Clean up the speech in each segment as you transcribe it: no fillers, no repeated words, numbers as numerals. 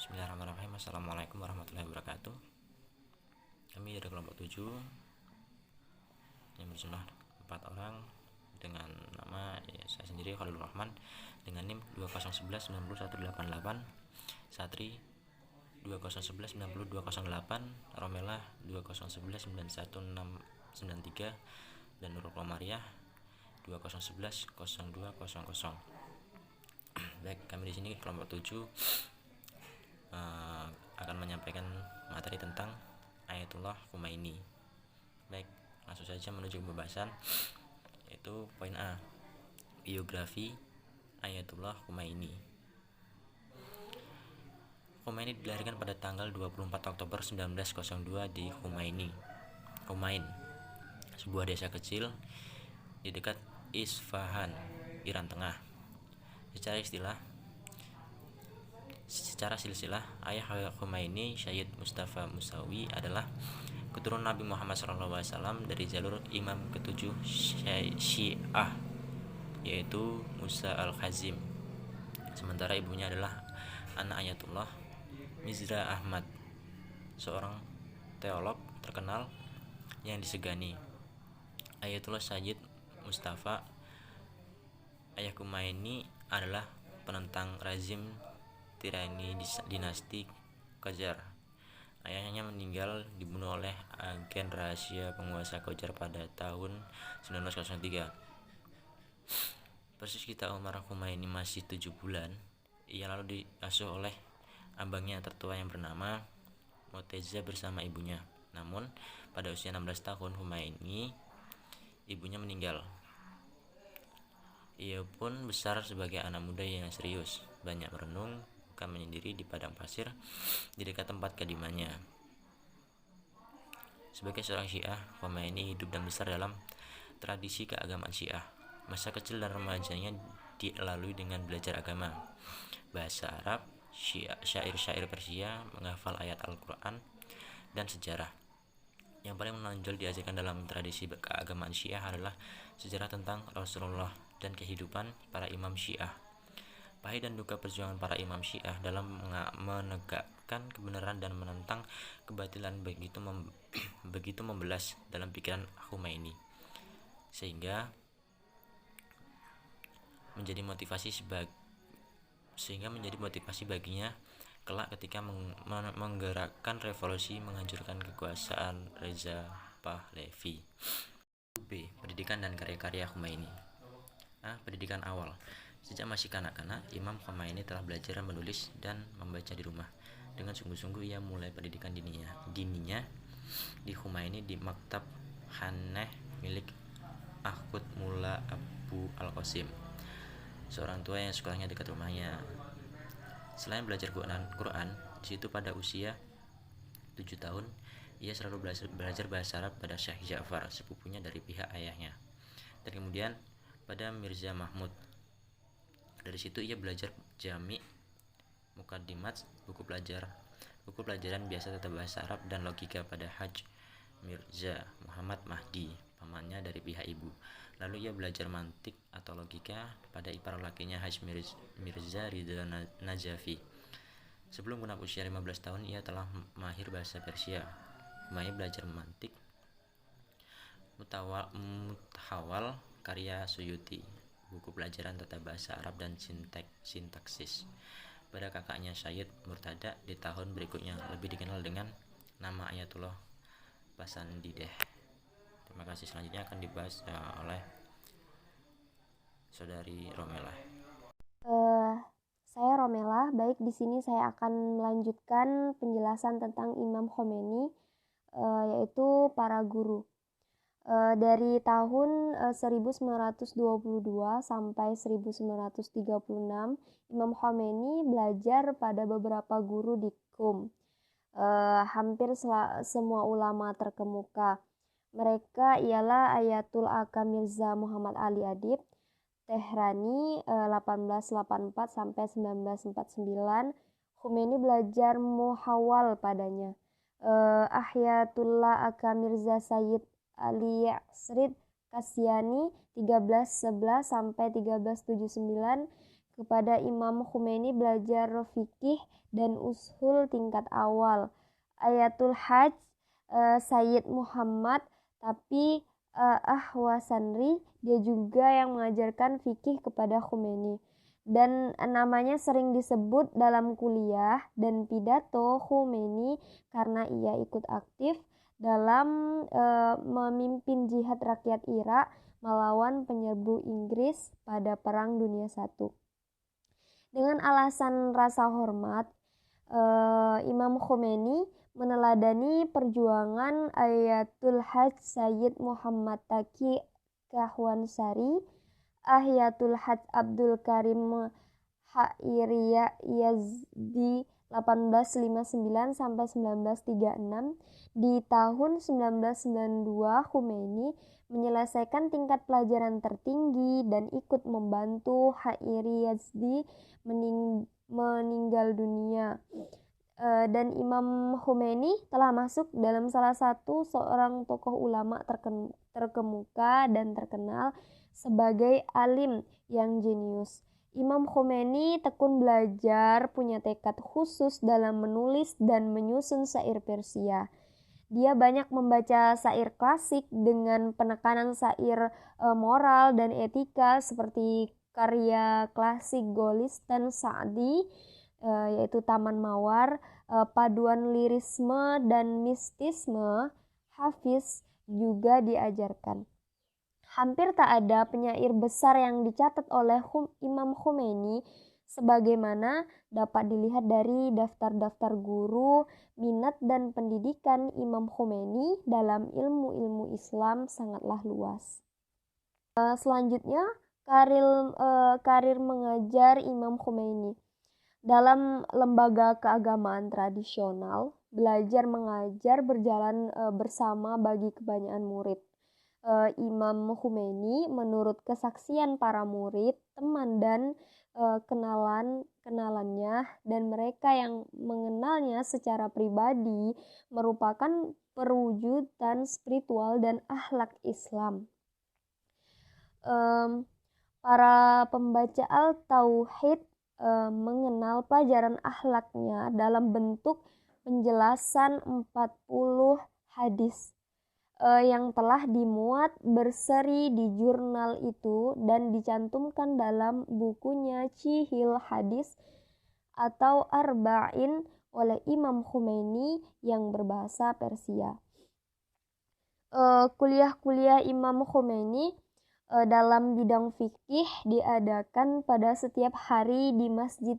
Bismillahirrahmanirrahim. Assalamualaikum warahmatullahi wabarakatuh. Kami dari kelompok 7 yang berjumlah 4 orang dengan nama saya sendiri Khalilur Rahman dengan NIM 2011-90188, Satri 2011-90208, Romela 2011-91693, dan Nurul Qamariah 2011-0200. Baik, kami di sini kelompok 7 akan menyampaikan materi tentang Ayatullah Khomeini. Baik, langsung saja menuju pembahasan, yaitu poin A, biografi Ayatullah Khomeini. Khomeini dilahirkan pada tanggal 24 Oktober 1902 di Khomein, sebuah desa kecil di dekat Isfahan, Iran Tengah. Secara silsilah, ayah Khomeini, Syed Mustafa Musawi, adalah keturunan Nabi Muhammad SAW dari jalur imam ketujuh Syiah, yaitu Musa al-Kazim. Sementara ibunya adalah anak Ayatullah Mirza Ahmad, seorang teolog terkenal yang disegani. Ayatullah Syed Mustafa, ayah Khomeini, adalah penentang rezim tirani dinasti Qajar. Ayahnya meninggal dibunuh oleh agen rahasia penguasa Qajar pada tahun 1903. Persis ketika Umar Khomeini masih 7 bulan, ia lalu diasuh oleh abangnya tertua yang bernama Murtaza bersama ibunya. Namun pada usia 16 tahun Khomeini, ibunya meninggal. Ia pun besar sebagai anak muda yang serius, banyak merenung, bukan menyendiri di padang pasir di dekat tempat kediamannya. Sebagai seorang Syiah, Khomeini hidup dan besar dalam tradisi keagamaan Syiah. Masa kecil dan remajanya dilalui dengan belajar agama, bahasa Arab, syair-syair Persia, menghafal ayat Al-Quran, dan sejarah. Yang paling menonjol diajarkan dalam tradisi keagamaan Syiah adalah sejarah tentang Rasulullah dan kehidupan para imam Syiah. Pahit dan duka perjuangan para imam Syiah dalam menegakkan kebenaran dan menentang kebatilan begitu membelas dalam pikiran Khomeini, sehingga menjadi motivasi baginya kelak ketika menggerakkan revolusi menghancurkan kekuasaan Reza Pahlavi. B. Pendidikan dan karya-karya Khomeini. A. Pendidikan awal. Sejak masih kanak-kanak, Imam Khomeini telah belajar menulis dan membaca di rumah. Dengan sungguh-sungguh ia mulai pendidikan dininya di Khomeini di Maktab Khaneh milik Ahmad Mullah Abu Al-Qasim, seorang tua yang sekolahnya dekat rumahnya. Selain belajar Quran, di situ pada usia 7 tahun, ia selalu belajar bahasa Arab pada Syekh Ja'far, sepupunya dari pihak ayahnya, dan kemudian pada Mirza Mahmud. Dari situ ia belajar Jami', Mukaddimat, buku pelajaran biasa tata bahasa Arab dan logika pada Haj Mirza Muhammad Mahdi, pamannya dari pihak ibu. Lalu ia belajar mantik atau logika pada ipar lakinya Haj Mirza Ridha Najafi. Sebelum genap usia 15 tahun, ia telah mahir bahasa Persia. Khomeini belajar mantik Mutahawal karya Suyuti, buku pelajaran tata bahasa Arab dan sintaksis, pada kakaknya Syed Murtada di tahun berikutnya, lebih dikenal dengan nama Ayatullah Pasandideh. Terima kasih. Selanjutnya akan dibahas oleh saudari Romela. Saya Romela. Baik, di sini saya akan melanjutkan penjelasan tentang Imam Khomeini, yaitu para guru. Dari tahun 1922 sampai 1936, Imam Khomeini belajar pada beberapa guru di Qum. Hampir semua ulama terkemuka. Mereka ialah Ayatul Aqam Mirza Muhammad Ali Adib, Tehrani 1884 sampai 1949. Khomeini belajar muhawal padanya. Ayatullah Aqam Mirza Sayyid Ali Yasrid Kasyani 1311 sampai 1379, kepada Imam Khomeini belajar fikih dan ushul tingkat awal. Ayatul Hajj Sayyid Muhammad tapi Ahwasanri, dia juga yang mengajarkan fikih kepada Khomeini. Dan namanya sering disebut dalam kuliah dan pidato Khomeini karena ia ikut aktif dalam memimpin jihad rakyat Irak melawan penyerbu Inggris pada Perang Dunia I. Dengan alasan rasa hormat, Imam Khomeini meneladani perjuangan Ayatul Hajj Sayyid Muhammad Taqi Kahwansari, Ayatul Hajj Abdul Karim Ha'iriya Yazdi 1859 sampai 1936. Di tahun 1992 Khomeini menyelesaikan tingkat pelajaran tertinggi dan ikut membantu Ha'iri Yazdi meninggal dunia. Dan Imam Khomeini telah masuk dalam salah satu seorang tokoh ulama terkemuka dan terkenal sebagai alim yang jenius. Imam Khomeini tekun belajar, punya tekad khusus dalam menulis dan menyusun syair Persia. Dia banyak membaca syair klasik dengan penekanan syair moral dan etika seperti karya klasik Golistan Sa'di, yaitu Taman Mawar, paduan lirisme dan mistisme. Hafiz juga diajarkan. Hampir tak ada penyair besar yang dicatat oleh Imam Khomeini, sebagaimana dapat dilihat dari daftar-daftar guru, minat dan pendidikan Imam Khomeini dalam ilmu-ilmu Islam sangatlah luas. Selanjutnya, karir mengajar Imam Khomeini. Dalam lembaga keagamaan tradisional, belajar mengajar berjalan bersama bagi kebanyakan murid. Imam Khomeini menurut kesaksian para murid, teman dan kenalannya dan mereka yang mengenalnya secara pribadi merupakan perwujudan spiritual dan akhlak Islam. Para pembaca Al-Tauhid mengenal pelajaran akhlaknya dalam bentuk penjelasan 40 hadis yang telah dimuat berseri di jurnal itu dan dicantumkan dalam bukunya Cihil Hadis atau Arba'in oleh Imam Khomeini yang berbahasa Persia. Kuliah-kuliah Imam Khomeini dalam bidang fikih diadakan pada setiap hari di masjid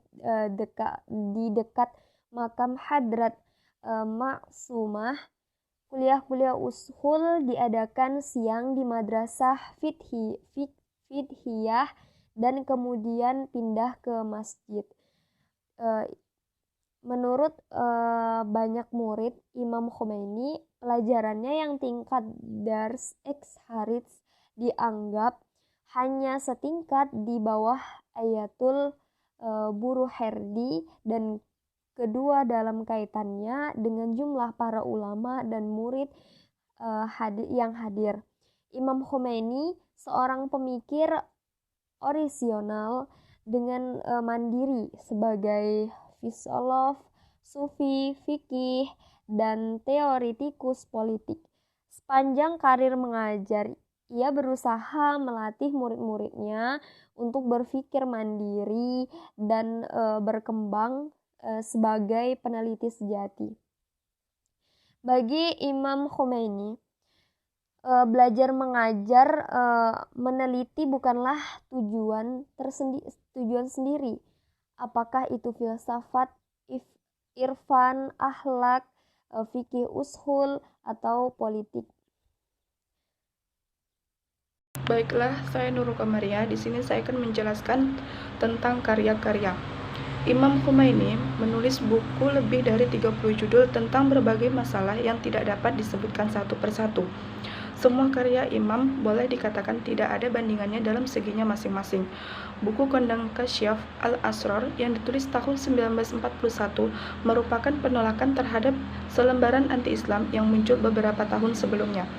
di dekat makam Hadrat Maksumah. Kuliah-kuliah ushul diadakan siang di madrasah Fiqhiyah dan kemudian pindah ke masjid. Menurut banyak murid Imam Khomeini, pelajarannya yang tingkat dars ex harits dianggap hanya setingkat di bawah Ayatul Buruherdi dan kedua dalam kaitannya dengan jumlah para ulama dan murid yang hadir. Imam Khomeini seorang pemikir orisinal dengan mandiri sebagai filosof, sufi, fikih, dan teoritikus politik. Sepanjang karir mengajar, ia berusaha melatih murid-muridnya untuk berpikir mandiri dan berkembang sebagai peneliti sejati. Bagi Imam Khomeini, belajar mengajar meneliti bukanlah tujuan sendiri. Apakah itu filsafat, irfan, akhlak, fikih ushul, atau politik. Baiklah, saya Nurul Kamaria. Di sini saya akan menjelaskan tentang karya-karya. Imam Khomeini menulis buku lebih dari 30 judul tentang berbagai masalah yang tidak dapat disebutkan satu persatu. Semua karya Imam boleh dikatakan tidak ada bandingannya dalam seginya masing-masing. Buku Kondang Kasyaf Al-Asrar yang ditulis tahun 1941 merupakan penolakan terhadap selembaran anti-Islam yang muncul beberapa tahun sebelumnya.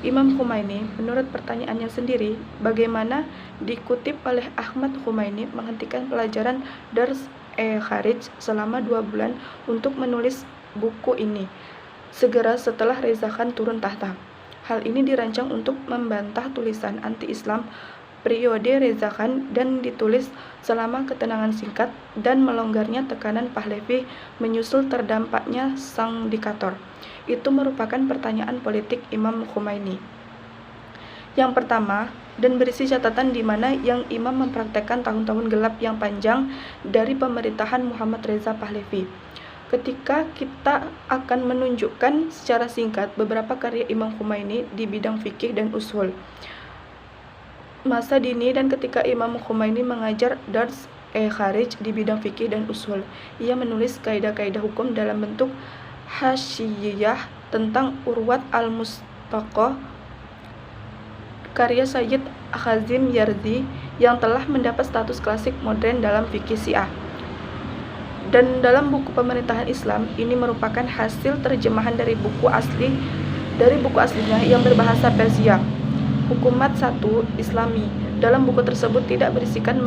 Imam Khomeini, menurut pertanyaannya sendiri, bagaimana dikutip oleh Ahmad Khomeini menghentikan pelajaran Dars-e-Kharij selama 2 bulan untuk menulis buku ini, segera setelah Reza Khan turun tahta. Hal ini dirancang untuk membantah tulisan anti-Islam periode Reza Khan dan ditulis selama ketenangan singkat dan melonggarnya tekanan Pahlavi menyusul terdampaknya sang diktator. Itu merupakan pertanyaan politik Imam Khomeini. Yang pertama, dan berisi catatan di mana yang Imam mempraktekkan tahun-tahun gelap yang panjang dari pemerintahan Muhammad Reza Pahlavi. Ketika kita akan menunjukkan secara singkat beberapa karya Imam Khomeini di bidang fikih dan usul. Masa dini dan ketika Imam Khomeini mengajar Dars-e-Kharij di bidang fikih dan usul, ia menulis kaidah-kaidah hukum dalam bentuk hasyiyah tentang Urwat al-Mustaqah, karya Sayyid Kazim Yardi yang telah mendapat status klasik modern dalam fikih Syiah. Dan dalam buku Pemerintahan Islam, ini merupakan hasil terjemahan dari buku aslinya yang berbahasa Persia, Hukumat 1 Islami. Dalam buku tersebut tidak berisikan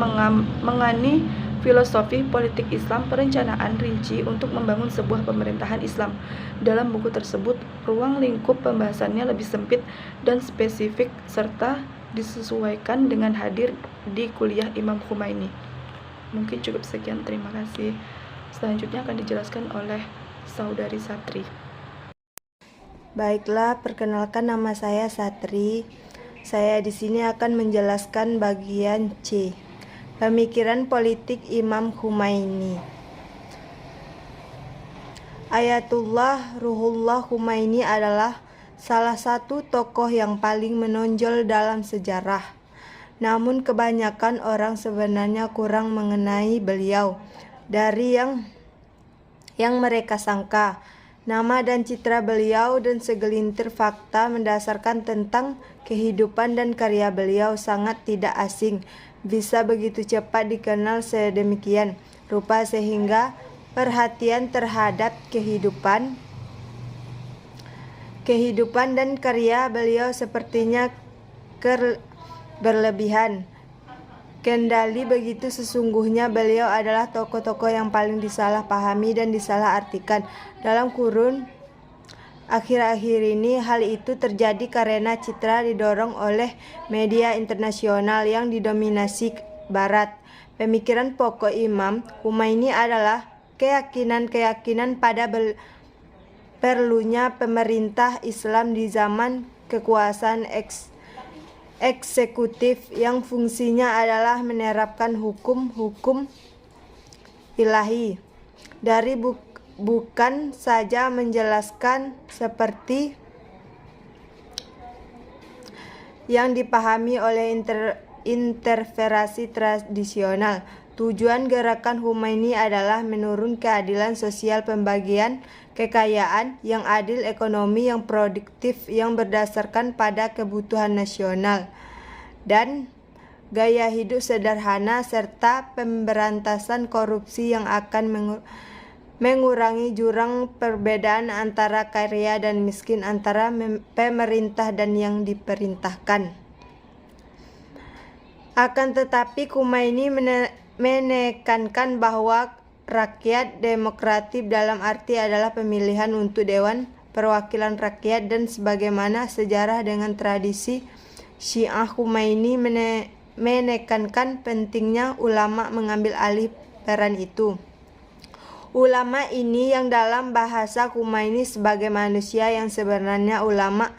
mengani filosofi politik Islam, perencanaan rinci untuk membangun sebuah pemerintahan Islam. Dalam buku tersebut, ruang lingkup pembahasannya lebih sempit dan spesifik serta disesuaikan dengan hadir di kuliah Imam Khomeini. Mungkin cukup sekian, terima kasih. Selanjutnya akan dijelaskan oleh Saudari Satri. Baiklah, perkenalkan nama saya Satri. Saya di sini akan menjelaskan bagian C. Pemikiran politik Imam Khomeini. Ayatullah Ruhullah Khomeini adalah salah satu tokoh yang paling menonjol dalam sejarah. Namun kebanyakan orang sebenarnya kurang mengenai beliau dari yang mereka sangka. Nama dan citra beliau dan segelintir fakta mendasarkan tentang kehidupan dan karya beliau sangat tidak asing, bisa begitu cepat dikenal sedemikian rupa sehingga perhatian terhadap kehidupan dan karya beliau sepertinya berlebihan. Kendali begitu sesungguhnya beliau adalah tokoh-tokoh yang paling disalahpahami dan disalahartikan. Dalam kurun akhir-akhir ini hal itu terjadi karena citra didorong oleh media internasional yang didominasi Barat. Pemikiran pokok Imam Khomeini adalah keyakinan pada perlunya pemerintah Islam di zaman kekuasaan eksekutif yang fungsinya adalah menerapkan hukum-hukum ilahi dari bukan saja menjelaskan seperti yang dipahami oleh interferensi tradisional. Tujuan gerakan Khomeini adalah menurun keadilan sosial, pembagian kekayaan yang adil, ekonomi yang produktif yang berdasarkan pada kebutuhan nasional, dan gaya hidup sederhana serta pemberantasan korupsi yang akan mengurangi jurang perbedaan antara kaya dan miskin, antara pemerintah dan yang diperintahkan. Akan tetapi Khomeini menekankan bahwa rakyat demokratif dalam arti adalah pemilihan untuk Dewan Perwakilan Rakyat, dan sebagaimana sejarah dengan tradisi Syiah, Khomeini menekankan pentingnya ulama mengambil alih peran itu. Ulama ini yang dalam bahasa Khomeini sebagai manusia yang sebenarnya ulama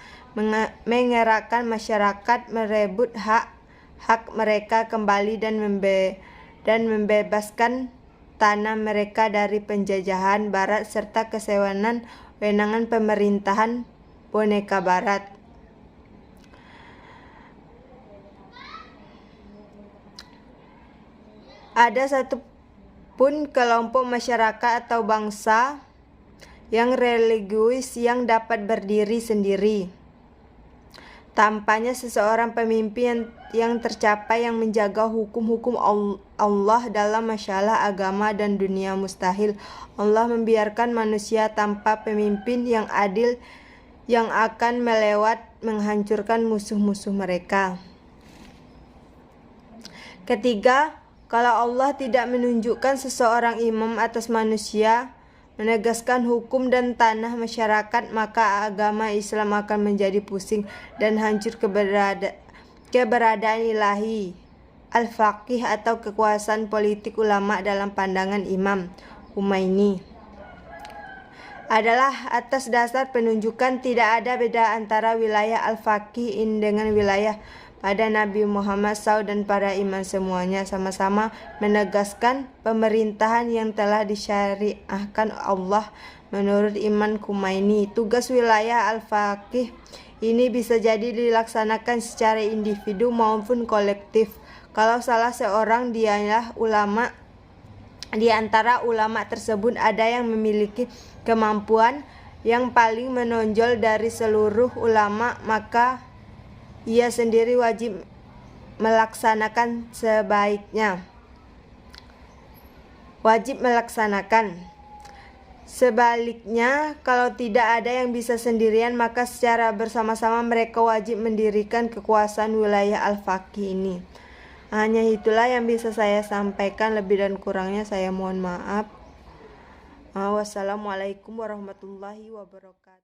menggerakkan masyarakat merebut hak mereka kembali dan membebaskan tanah mereka dari penjajahan Barat serta kewenangan pemerintahan boneka Barat. Ada satu pun kelompok masyarakat atau bangsa yang religius yang dapat berdiri sendiri. Tampaknya seseorang pemimpin yang tercapai yang menjaga hukum-hukum Allah dalam masalah agama dan dunia mustahil. Allah membiarkan manusia tanpa pemimpin yang adil yang akan menghancurkan musuh-musuh mereka. Ketiga, kalau Allah tidak menunjukkan seseorang imam atas manusia, menegaskan hukum dan tanah masyarakat, maka agama Islam akan menjadi pusing dan hancur keberadaan ilahi, al-faqih atau kekuasaan politik ulama dalam pandangan Imam Khomeini adalah atas dasar penunjukan tidak ada beda antara wilayah al-faqih dengan wilayah pada Nabi Muhammad SAW dan para imam semuanya sama-sama menegaskan pemerintahan yang telah disyariahkan Allah menurut Imam Khomeini. Tugas wilayah al-faqih ini bisa jadi dilaksanakan secara individu maupun kolektif. Kalau salah seorang dialah ulama, di antara ulama tersebut ada yang memiliki kemampuan yang paling menonjol dari seluruh ulama, maka ia sendiri wajib melaksanakan sebaiknya. Sebaliknya, kalau tidak ada yang bisa sendirian, maka secara bersama-sama mereka wajib mendirikan kekuasaan wilayah al-faqih ini. Hanya itulah yang bisa saya sampaikan, lebih dan kurangnya saya mohon maaf. Wassalamualaikum warahmatullahi wabarakatuh.